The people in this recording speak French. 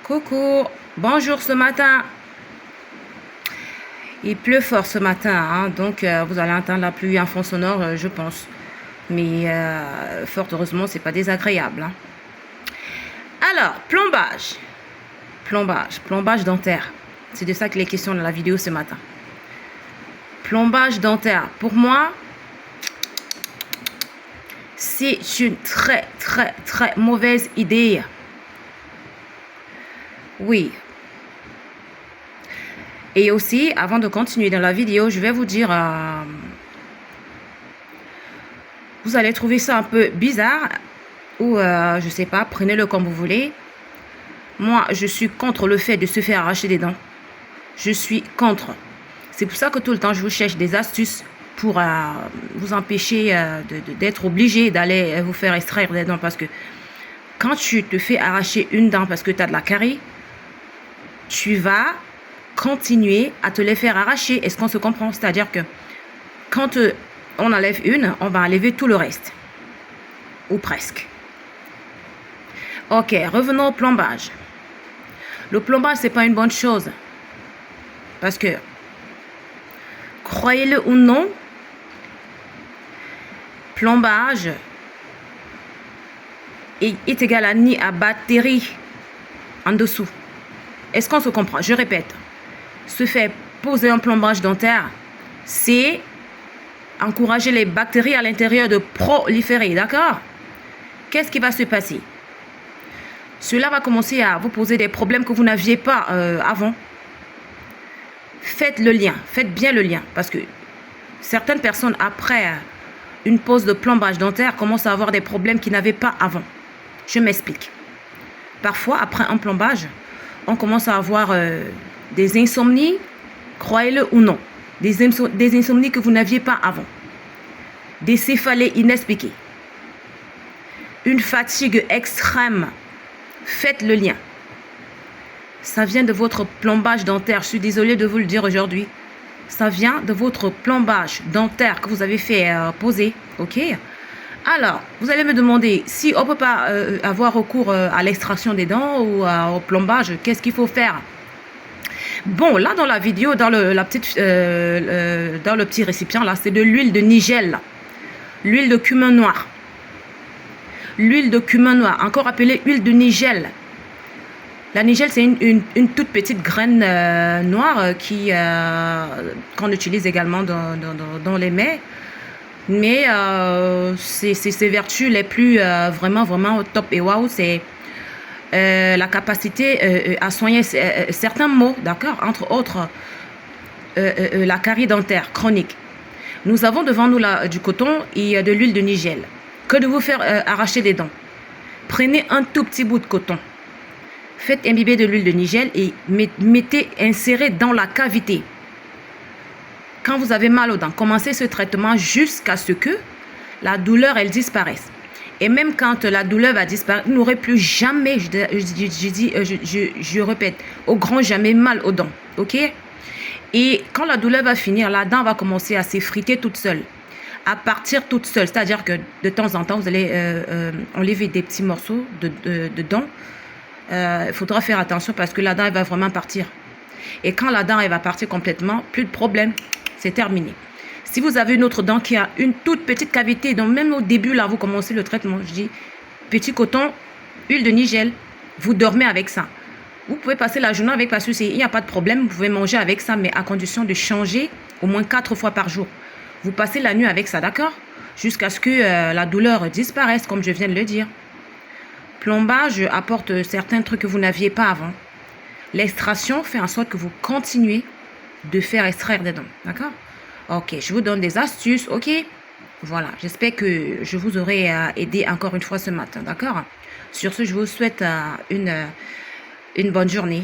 Coucou, bonjour ce matin. Il pleut fort ce matin, hein, donc vous allez entendre la pluie en fond sonore, je pense. Mais fort heureusement, c'est pas désagréable, hein. Alors, plombage dentaire. C'est de ça qu'il est question dans la vidéo ce matin. Plombage dentaire, pour moi, c'est une très mauvaise idée. Oui. Et aussi, avant de continuer dans la vidéo, je vais vous dire, vous allez trouver ça un peu bizarre, ou je sais pas, prenez-le comme vous voulez. Moi, je suis contre le fait de se faire arracher des dents. Je suis contre. C'est pour ça que tout le temps, je vous cherche des astuces pour vous empêcher d'être obligé d'aller vous faire extraire des dents. Parce que quand tu te fais arracher une dent parce que tu as de la carie, tu vas continuer à te les faire arracher. Est-ce qu'on se comprend? C'est-à-dire que quand on enlève une, on va enlever tout le reste. Ou presque. Ok, revenons au plombage. Le plombage, c'est pas une bonne chose. Parce que, croyez-le ou non, plombage est égal à ni à bactéries en dessous. Est-ce qu'on se comprend? Je répète, se faire poser un plombage dentaire, c'est encourager les bactéries à l'intérieur de proliférer, d'accord? Qu'est-ce qui va se passer? Cela va commencer à vous poser des problèmes que vous n'aviez pas avant. Faites le lien, faites bien le lien, parce que certaines personnes, après une pose de plombage dentaire, commencent à avoir des problèmes qu'ils n'avaient pas avant. Je m'explique. Parfois, après un plombage, on commence à avoir des insomnies, croyez-le ou non, des insomnies que vous n'aviez pas avant, des céphalées inexpliquées, une fatigue extrême. Faites le lien. Ça vient de votre plombage dentaire. Je suis désolée de vous le dire aujourd'hui. Ça vient de votre plombage dentaire que vous avez fait poser. Ok? Alors, vous allez me demander si on ne peut pas avoir recours à l'extraction des dents ou au plombage, qu'est-ce qu'il faut faire? Bon, là dans la vidéo, dans le petit récipient, là, c'est de l'huile de nigel. L'huile de cumin noir. L'huile de cumin noir, encore appelée huile de nigel. La nigel, c'est une toute petite graine noire qu'on utilise également dans les mets. Mais ses vertus les plus vraiment au top et waouh, c'est la capacité à soigner certains maux, d'accord, entre autres la carie dentaire chronique. Nous avons devant nous du coton et de l'huile de nigel. Que de vous faire arracher des dents. Prenez un tout petit bout de coton. Faites imbiber de l'huile de nigel et insérez dans la cavité. Quand vous avez mal aux dents, commencez ce traitement jusqu'à ce que la douleur elle disparaisse. Et même quand la douleur va disparaître, vous n'aurez plus jamais, je répète, au grand jamais mal aux dents. Ok? Et quand la douleur va finir, la dent va commencer à s'effriter toute seule. À partir toute seule. C'est-à-dire que de temps en temps, vous allez enlever des petits morceaux de dents. Il faudra faire attention parce que la dent elle va vraiment partir. Et quand la dent elle va partir complètement, plus de problème. C'est terminé. Si vous avez une autre dent qui a une toute petite cavité, donc même au début, là, vous commencez le traitement, je dis petit coton, huile de nigel, vous dormez avec ça. Vous pouvez passer la journée avec parce qu'il n'y a pas de problème, vous pouvez manger avec ça, mais à condition de changer au moins 4 fois par jour. Vous passez la nuit avec ça, d'accord? Jusqu'à ce que la douleur disparaisse, comme je viens de le dire. Plombage apporte certains trucs que vous n'aviez pas avant. L'extraction fait en sorte que vous continuez de faire extraire des dents, d'accord? Ok, je vous donne des astuces, ok? Voilà, j'espère que je vous aurai aidé encore une fois ce matin, d'accord? Sur ce, je vous souhaite une bonne journée.